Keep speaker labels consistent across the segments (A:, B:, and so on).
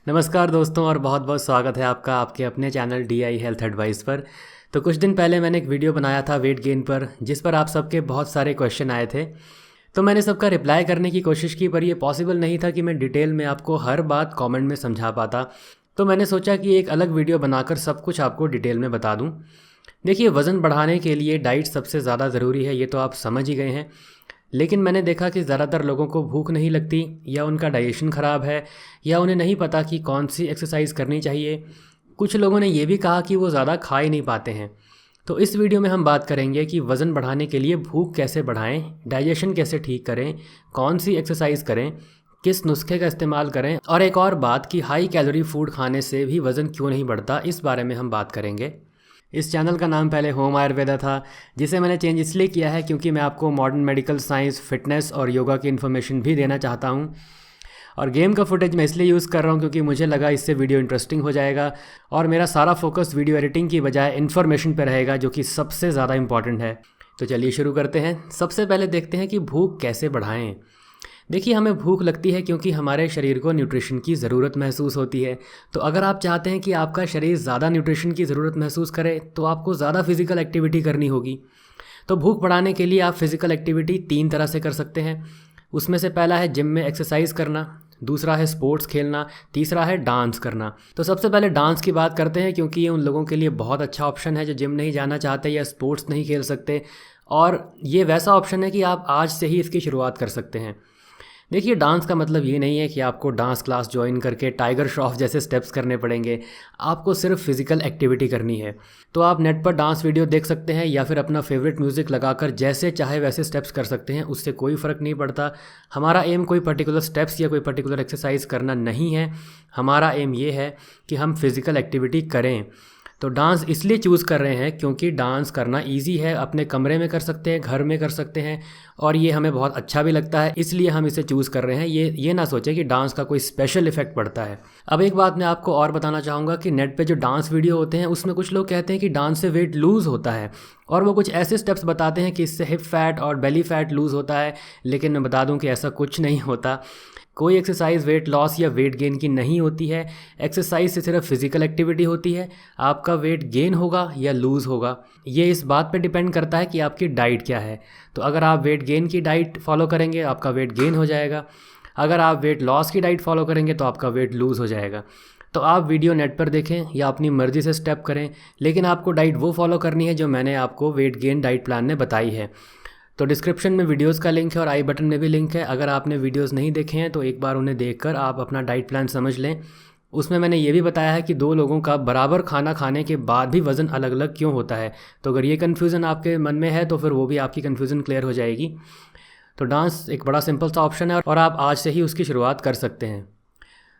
A: नमस्कार दोस्तों और बहुत बहुत स्वागत है आपका आपके अपने चैनल DI हेल्थ एडवाइस पर। तो कुछ दिन पहले मैंने एक वीडियो बनाया था वेट गेन पर, जिस पर आप सबके बहुत सारे क्वेश्चन आए थे। तो मैंने सबका रिप्लाई करने की कोशिश की, पर यह पॉसिबल नहीं था कि मैं डिटेल में आपको हर बात कमेंट में समझा पाता। तो मैंने सोचा कि एक अलग वीडियो बनाकर सब कुछ आपको डिटेल में बता दूँ। देखिए, वज़न बढ़ाने के लिए डाइट सबसे ज़्यादा ज़रूरी है, ये तो आप समझ ही गए हैं। लेकिन मैंने देखा कि ज़्यादातर लोगों को भूख नहीं लगती, या उनका डाइजेशन ख़राब है, या उन्हें नहीं पता कि कौन सी एक्सरसाइज करनी चाहिए। कुछ लोगों ने ये भी कहा कि वो ज़्यादा खा ही नहीं पाते हैं। तो इस वीडियो में हम बात करेंगे कि वज़न बढ़ाने के लिए भूख कैसे बढ़ाएं, डाइजेशन कैसे ठीक करें, कौन सी एक्सरसाइज करें, किस नुस्खे का इस्तेमाल करें, और एक और बात कि हाई कैलोरी फूड खाने से भी वज़न क्यों नहीं बढ़ता, इस बारे में हम बात करेंगे। इस चैनल का नाम पहले होम आयुर्वेदा था, जिसे मैंने चेंज इसलिए किया है क्योंकि मैं आपको मॉडर्न मेडिकल साइंस, फिटनेस और योगा की इन्फॉर्मेशन भी देना चाहता हूँ। और गेम का फुटेज मैं इसलिए यूज़ कर रहा हूँ क्योंकि मुझे लगा इससे वीडियो इंटरेस्टिंग हो जाएगा, और मेरा सारा फोकस वीडियो एडिटिंग की बजाय इन्फॉर्मेशन पर रहेगा, जो कि सबसे ज़्यादा इंपॉर्टेंट है। तो चलिए शुरू करते हैं। सबसे पहले देखते हैं कि भूख कैसे बढ़ाएं। देखिए, हमें भूख लगती है क्योंकि हमारे शरीर को न्यूट्रिशन की ज़रूरत महसूस होती है। तो अगर आप चाहते हैं कि आपका शरीर ज़्यादा न्यूट्रिशन की ज़रूरत महसूस करे, तो आपको ज़्यादा फिजिकल एक्टिविटी करनी होगी। तो भूख बढ़ाने के लिए आप फिजिकल एक्टिविटी 3 तरह से कर सकते हैं। उसमें से पहला है जिम में एक्सरसाइज करना, दूसरा है स्पोर्ट्स खेलना, तीसरा है डांस करना। तो सबसे पहले डांस की बात करते हैं, क्योंकि ये उन लोगों के लिए बहुत अच्छा ऑप्शन है जो जिम नहीं जाना चाहते या स्पोर्ट्स नहीं खेल सकते। और ये वैसा ऑप्शन है कि आप आज से ही इसकी शुरुआत कर सकते हैं। देखिए, डांस का मतलब ये नहीं है कि आपको डांस क्लास ज्वाइन करके टाइगर श्रॉफ जैसे स्टेप्स करने पड़ेंगे। आपको सिर्फ फिजिकल एक्टिविटी करनी है। तो आप नेट पर डांस वीडियो देख सकते हैं, या फिर अपना फेवरेट म्यूज़िक लगाकर जैसे चाहे वैसे स्टेप्स कर सकते हैं, उससे कोई फ़र्क नहीं पड़ता। हमारा एम कोई पर्टिकुलर स्टेप्स या कोई पर्टिकुलर एक्सरसाइज करना नहीं है। हमारा एम ये है कि हम फिज़िकल एक्टिविटी करें। तो डांस इसलिए चूज़ कर रहे हैं क्योंकि डांस करना इजी है, अपने कमरे में कर सकते हैं, घर में कर सकते हैं, और ये हमें बहुत अच्छा भी लगता है, इसलिए हम इसे चूज़ कर रहे हैं। ये ना सोचें कि डांस का कोई स्पेशल इफेक्ट पड़ता है। अब एक बात मैं आपको और बताना चाहूँगा कि नेट पे जो डांस वीडियो होते हैं, उसमें कुछ लोग कहते हैं कि डांस से वेट लूज़ होता है, और वो कुछ ऐसे स्टेप्स बताते हैं कि इससे हिप फैट और बेली फैट लूज़ होता है। लेकिन मैं बता दूं कि ऐसा कुछ नहीं होता। कोई एक्सरसाइज वेट लॉस या वेट गेन की नहीं होती है। एक्सरसाइज से सिर्फ फिजिकल एक्टिविटी होती है। आपका वेट गेन होगा या लूज़ होगा, ये इस बात पे डिपेंड करता है कि आपकी डाइट क्या है। तो अगर आप वेट गेन की डाइट फॉलो करेंगे, आपका वेट गेन हो जाएगा। अगर आप वेट लॉस की डाइट फॉलो करेंगे, तो आपका वेट लूज़ हो जाएगा। तो आप वीडियो नेट पर देखें या अपनी मर्ज़ी से स्टेप करें, लेकिन आपको डाइट वो फॉलो करनी है जो मैंने आपको वेट गेन डाइट प्लान में बताई है। तो डिस्क्रिप्शन में वीडियोस का लिंक है और आई बटन में भी लिंक है। अगर आपने वीडियोस नहीं देखे हैं तो एक बार उन्हें देखकर आप अपना डाइट प्लान समझ लें। उसमें मैंने ये भी बताया है कि 2 लोगों का बराबर खाना खाने के बाद भी वज़न अलग अलग क्यों होता है। तो अगर ये कन्फ्यूज़न आपके मन में है तो फिर वो भी आपकी कन्फ्यूज़न क्लियर हो जाएगी। तो डांस एक बड़ा सिंपल सा ऑप्शन है, और आप आज से ही उसकी शुरुआत कर सकते हैं।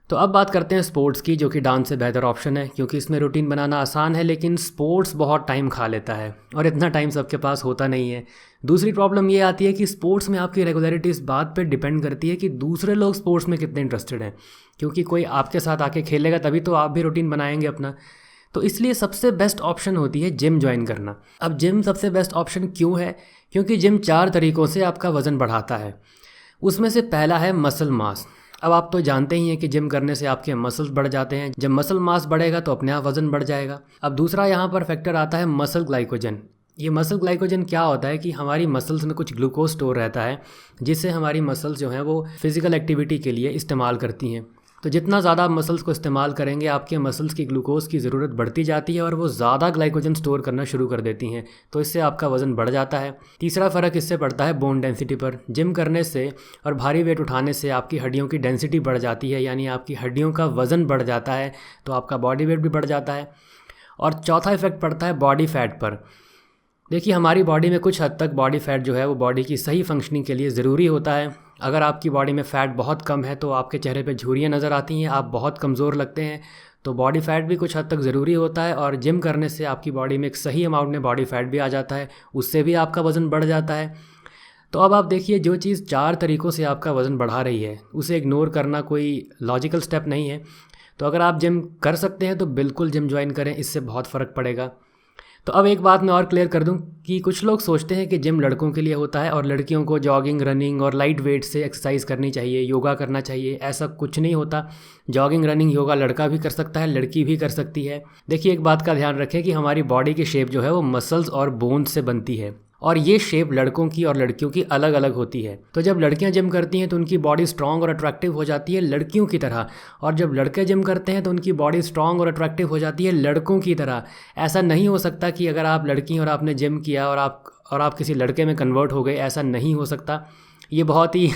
A: तो अब बात करते हैं स्पोर्ट्स की, जो कि डांस से बेहतर ऑप्शन है, क्योंकि इसमें रूटीन बनाना आसान है, लेकिन स्पोर्ट्स बहुत टाइम खा लेता है, और इतना टाइम सबके पास होता नहीं है। दूसरी प्रॉब्लम ये आती है कि स्पोर्ट्स में आपकी रेगुलरिटी इस बात पे डिपेंड करती है कि दूसरे लोग स्पोर्ट्स में कितने इंटरेस्टेड हैं, क्योंकि कोई आपके साथ आके खेलेगा तभी तो आप भी रूटीन बनाएंगे अपना। तो इसलिए सबसे बेस्ट ऑप्शन होती है जिम ज्वाइन करना। अब जिम सबसे बेस्ट ऑप्शन क्यों है? क्योंकि जिम 4 तरीक़ों से आपका वज़न बढ़ाता है। उसमें से पहला है मसल मास। अब आप तो जानते ही हैं कि जिम करने से आपके मसल्स बढ़ जाते हैं। जब मसल मास बढ़ेगा तो अपने आप वज़न बढ़ जाएगा। अब दूसरा यहाँ पर फैक्टर आता है मसल ग्लाइकोजन। ये मसल ग्लाइकोजन क्या होता है कि हमारी मसल्स में कुछ ग्लूकोज स्टोर रहता है, जिससे हमारी मसल्स जो हैं वो फिज़िकल एक्टिविटी के लिए इस्तेमाल करती हैं। तो जितना ज़्यादा आप मसल्स को इस्तेमाल करेंगे, आपके मसल्स की ग्लूकोज की ज़रूरत बढ़ती जाती है और वो ज़्यादा ग्लाइकोजन स्टोर करना शुरू कर देती हैं। तो इससे आपका वज़न बढ़ जाता है। तीसरा फ़र्क इससे पड़ता है बोन डेंसिटी पर। जिम करने से और भारी वेट उठाने से आपकी हड्डियों की डेंसिटी बढ़ जाती है, यानी आपकी हड्डियों का वज़न बढ़ जाता है, तो आपका बॉडी वेट भी बढ़ जाता है। और चौथा इफेक्ट पड़ता है बॉडी फैट पर। देखिए, हमारी बॉडी में कुछ हद तक बॉडी फैट जो है वो बॉडी की सही फंक्शनिंग के लिए ज़रूरी होता है। अगर आपकी बॉडी में फ़ैट बहुत कम है तो आपके चेहरे पे झुर्रियाँ नज़र आती हैं, आप बहुत कमज़ोर लगते हैं। तो बॉडी फैट भी कुछ हद तक ज़रूरी होता है, और जिम करने से आपकी बॉडी में एक सही अमाउंट में बॉडी फैट भी आ जाता है, उससे भी आपका वज़न बढ़ जाता है। तो अब आप देखिए, जो चीज़ 4 तरीक़ों से आपका वज़न बढ़ा रही है, उसे इग्नोर करना कोई लॉजिकल स्टेप नहीं है। तो अगर आप जिम कर सकते हैं तो बिल्कुल जिम ज्वाइन करें, इससे बहुत फ़र्क पड़ेगा। तो अब एक बात मैं और क्लियर कर दूं कि कुछ लोग सोचते हैं कि जिम लड़कों के लिए होता है और लड़कियों को जॉगिंग, रनिंग और लाइट वेट से एक्सरसाइज करनी चाहिए, योगा करना चाहिए। ऐसा कुछ नहीं होता। जॉगिंग, रनिंग, योगा लड़का भी कर सकता है, लड़की भी कर सकती है। देखिए, एक बात का ध्यान रखें कि हमारी बॉडी की शेप जो है वो मसल्स और बोन्स से बनती है और ये शेप लड़कों की और लड़कियों की अलग अलग होती है। तो जब लड़कियां जिम करती हैं तो उनकी बॉडी स्ट्रांग और अट्रैक्टिव हो जाती है लड़कियों की तरह, और जब लड़के जिम करते हैं तो उनकी बॉडी स्ट्रांग और अट्रैक्टिव हो जाती है लड़कों की तरह। ऐसा नहीं हो सकता कि अगर आप लड़की और आपने जिम किया और आप किसी लड़के में कन्वर्ट हो गए, ऐसा नहीं हो सकता। ये बहुत ही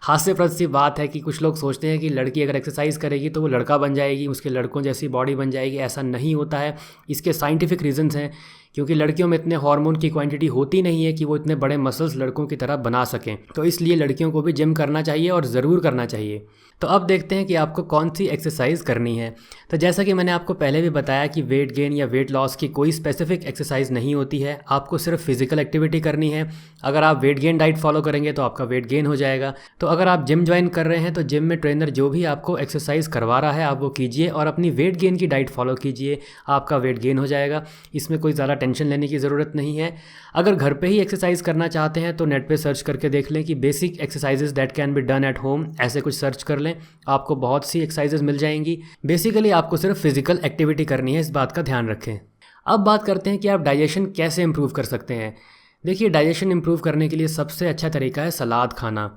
A: हास्यप्रद सी बात है कि कुछ लोग सोचते हैं कि लड़की अगर एक्सरसाइज करेगी तो वो लड़का बन जाएगी, उसके लड़कों जैसी बॉडी बन जाएगी। ऐसा नहीं होता है। इसके साइंटिफिक रीजंस हैं, क्योंकि लड़कियों में इतने हार्मोन की क्वांटिटी होती नहीं है कि वो इतने बड़े मसल्स लड़कों की तरह बना सकें। तो इसलिए लड़कियों को भी जिम करना चाहिए और ज़रूर करना चाहिए। तो अब देखते हैं कि आपको कौन सी एक्सरसाइज करनी है। तो जैसा कि मैंने आपको पहले भी बताया कि वेट गेन या वेट लॉस की कोई स्पेसिफिक एक्सरसाइज नहीं होती है, आपको सिर्फ फिजिकल एक्टिविटी करनी है। अगर आप वेट गेन डाइट फॉलो करेंगे तो आपका वेट गेन हो जाएगा। तो अगर आप जिम ज्वाइन कर रहे हैं तो जिम में ट्रेनर जो भी आपको एक्सरसाइज करवा रहा है आप वो कीजिए और अपनी वेट गेन की डाइट फॉलो कीजिए, आपका वेट गेन हो जाएगा। इसमें कोई ज़्यादा टेंशन लेने की ज़रूरत नहीं है। अगर घर पे ही एक्सरसाइज करना चाहते हैं तो नेट पे सर्च करके देख लें कि basic exercises that can be done at home, ऐसे कुछ सर्च कर लें, आपको बहुत सी एक्सरसाइजेज मिल जाएंगी। बेसिकली आपको सिर्फ फिजिकल एक्टिविटी करनी है, इस बात का ध्यान रखें। अब बात करते हैं कि आप डाइजेशन कैसे इंप्रूव कर सकते हैं। देखिए, डाइजेशन इंप्रूव करने के लिए सबसे अच्छा तरीका है सलाद खाना।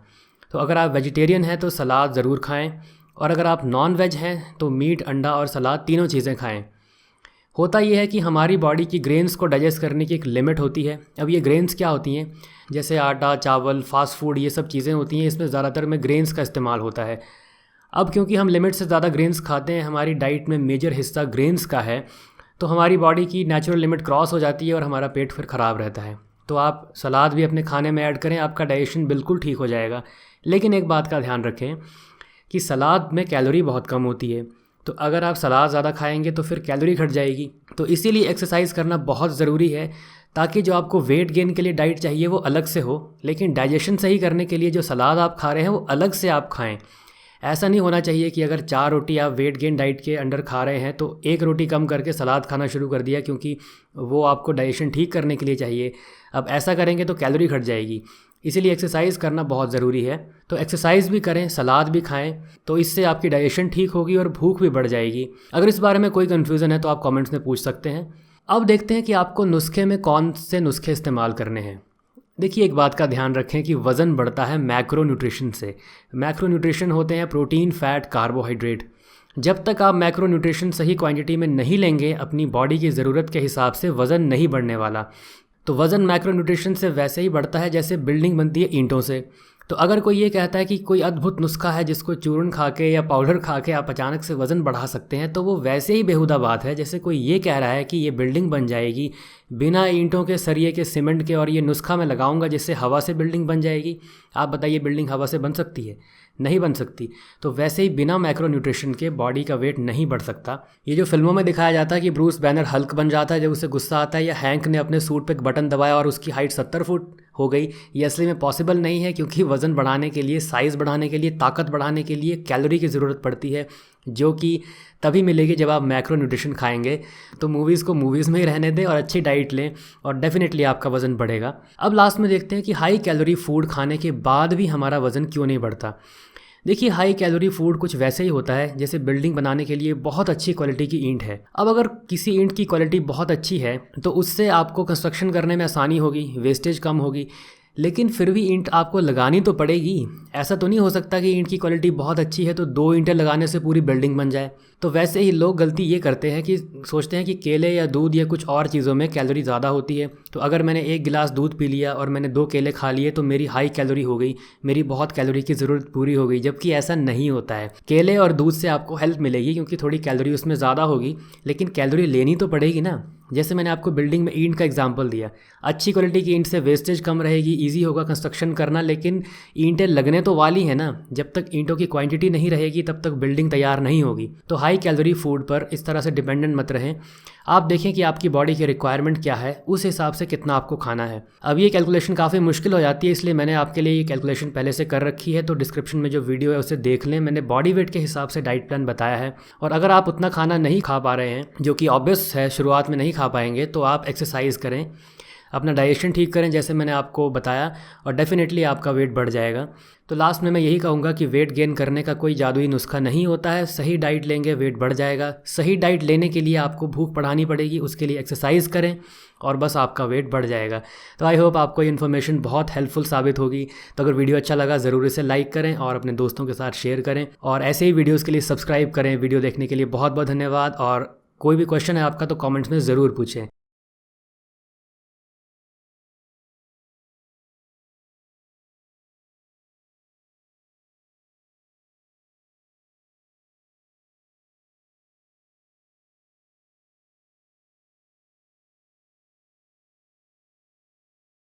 A: तो अगर आप वेजिटेरियन हैं तो सलाद ज़रूर खाएं, और अगर आप नॉन वेज हैं तो मीट, अंडा और सलाद तीनों चीज़ें खाएं। होता यह है कि हमारी बॉडी की ग्रेन्स को डाइजेस्ट करने की एक लिमिट होती है। अब ये ग्रेन्स क्या होती हैं? जैसे आटा, चावल, फास्ट फूड, ये सब चीज़ें होती हैं, इसमें ज़्यादातर में ग्रेन्स का इस्तेमाल होता है। अब क्योंकि हम लिमिट से ज़्यादा ग्रेन्स खाते हैं, हमारी डाइट में मेजर हिस्सा ग्रेन्स का है, तो हमारी बॉडी की नेचुरल लिमिट क्रॉस हो जाती है और हमारा पेट फिर ख़राब रहता है। तो आप सलाद भी अपने खाने में ऐड करें, आपका डाइजेशन बिल्कुल ठीक हो जाएगा। लेकिन एक बात का ध्यान रखें कि सलाद में कैलोरी बहुत कम होती है, तो अगर आप सलाद ज़्यादा खाएंगे तो फिर कैलोरी घट जाएगी। तो इसीलिए एक्सरसाइज करना बहुत ज़रूरी है, ताकि जो आपको वेट गेन के लिए डाइट चाहिए वो अलग से हो, लेकिन डाइजेशन सही करने के लिए जो सलाद आप खा रहे हैं वो अलग से आप खाएं। ऐसा नहीं होना चाहिए कि अगर 4 रोटी आप वेट गेन डाइट के अंडर खा रहे हैं तो 1 रोटी कम करके सलाद खाना शुरू कर दिया, क्योंकि वो आपको डाइजेशन ठीक करने के लिए चाहिए। अब ऐसा करेंगे तो कैलोरी घट जाएगी। इसीलिए एक्सरसाइज करना बहुत ज़रूरी है। तो एक्सरसाइज भी करें, सलाद भी खाएं, तो इससे आपकी डाइजेशन ठीक होगी और भूख भी बढ़ जाएगी। अगर इस बारे में कोई कन्फ्यूज़न है तो आप कमेंट्स में पूछ सकते हैं। अब देखते हैं कि आपको नुस्खे में कौन से नुस्खे इस्तेमाल करने हैं। देखिए, एक बात का ध्यान रखें कि वज़न बढ़ता है मैक्रो न्यूट्रिशन से। मैक्रो न्यूट्रिशन होते हैं प्रोटीन, फैट, कार्बोहाइड्रेट। जब तक आप मैक्रो न्यूट्रिशन सही क्वांटिटी में नहीं लेंगे, अपनी बॉडी की ज़रूरत के हिसाब से वज़न नहीं बढ़ने वाला। तो वज़न मैक्रो न्यूट्रिशन से वैसे ही बढ़ता है जैसे बिल्डिंग बनती है ईंटों से। तो अगर कोई ये कहता है कि कोई अद्भुत नुस्खा है जिसको चूर्ण खा के या पाउडर खा के आप अचानक से वज़न बढ़ा सकते हैं, तो वो वैसे ही बेहुदा बात है जैसे कोई ये कह रहा है कि ये बिल्डिंग बन जाएगी बिना ईंटों के, सरिये के, सीमेंट के, और ये नुस्खा मैं लगाऊंगा जिससे हवा से बिल्डिंग बन जाएगी। आप बताइए, बिल्डिंग हवा से बन सकती है? नहीं बन सकती। तो वैसे ही बिना मैक्रो न्यूट्रिशन के बॉडी का वेट नहीं बढ़ सकता। ये जो फिल्मों में दिखाया जाता है कि ब्रूस बैनर हल्क बन जाता है जब उसे गुस्सा आता है, या हैंक ने अपने सूट पे एक बटन दबाया और उसकी हाइट 70 फुट हो गई, ये असली में पॉसिबल नहीं है, क्योंकि वज़न बढ़ाने के लिए, साइज़ बढ़ाने के लिए, ताकत बढ़ाने के लिए कैलोरी की ज़रूरत पड़ती है, जो कि तभी मिलेगी जब आप मैक्रो न्यूट्रिशन खाएंगे। तो मूवीज़ को मूवीज़ में ही रहने दें और अच्छी डाइट लें और डेफिनेटली आपका वज़न बढ़ेगा। अब लास्ट में देखते हैं कि हाई कैलोरी फूड खाने के बाद भी हमारा वज़न क्यों नहीं बढ़ता। देखिए, हाई कैलोरी फूड कुछ वैसे ही होता है जैसे बिल्डिंग बनाने के लिए बहुत अच्छी क्वालिटी की ईंट है। अब अगर किसी ईंट की क्वालिटी बहुत अच्छी है तो उससे आपको कंस्ट्रक्शन करने में आसानी होगी, वेस्टेज कम होगी, लेकिन फिर भी ईंट आपको लगानी तो पड़ेगी। ऐसा तो नहीं हो सकता कि ईंट की क्वालिटी बहुत अच्छी है तो 2 ईंटें लगाने से पूरी बिल्डिंग बन जाए। तो वैसे ही लोग गलती ये करते हैं कि सोचते हैं कि केले या दूध या कुछ और चीज़ों में कैलोरी ज़्यादा होती है, तो अगर मैंने 1 गिलास दूध पी लिया और मैंने 2 केले खा लिए तो मेरी हाई कैलोरी हो गई, मेरी बहुत कैलोरी की ज़रूरत पूरी हो गई। जबकि ऐसा नहीं होता है। केले और दूध से आपको हेल्प मिलेगी क्योंकि थोड़ी कैलोरी उसमें ज़्यादा होगी, लेकिन कैलोरी लेनी तो पड़ेगी ना। जैसे मैंने आपको बिल्डिंग में ईंट का एग्जांपल दिया, अच्छी क्वालिटी की ईंट से वेस्टेज कम रहेगी, इजी होगा कंस्ट्रक्शन करना, लेकिन ईंटें लगने तो वाली है ना। जब तक ईंटों की क्वांटिटी नहीं रहेगी तब तक बिल्डिंग तैयार नहीं होगी। तो हाई कैलोरी फूड पर इस तरह से डिपेंडेंट मत रहें। आप देखें कि आपकी बॉडी की रिक्वायरमेंट क्या है, उस हिसाब से कितना आपको खाना है। अब ये कैलकुलेशन काफ़ी मुश्किल हो जाती है, इसलिए मैंने आपके लिए ये कैलकुलेशन पहले से कर रखी है, तो डिस्क्रिप्शन में जो वीडियो है उसे देख लें। मैंने बॉडी वेट के हिसाब से डाइट प्लान बताया है, और अगर आप उतना खाना नहीं खा पा रहे हैं, जो कि ऑब्वियस है, शुरुआत में नहीं खा पाएंगे तो आप एक्सरसाइज़ करें, अपना डाइजेशन ठीक करें जैसे मैंने आपको बताया, और डेफिनेटली आपका वेट बढ़ जाएगा। तो लास्ट में मैं यही कहूँगा कि वेट गेन करने का कोई जादुई नुस्खा नहीं होता है। सही डाइट लेंगे वेट बढ़ जाएगा। सही डाइट लेने के लिए आपको भूख बढ़ानी पड़ेगी, उसके लिए एक्सरसाइज करें और बस आपका वेट बढ़ जाएगा। तो आई होप आपको ये इन्फॉर्मेशन बहुत हेल्पफुल साबित होगी। तो अगर वीडियो अच्छा लगा ज़रूर इसे लाइक करें और अपने दोस्तों के साथ शेयर करें, और ऐसे ही वीडियोज़ के लिए सब्सक्राइब करें। वीडियो देखने के लिए बहुत बहुत धन्यवाद, और कोई भी क्वेश्चन है आपका तो कमेंट्स में ज़रूर पूछें।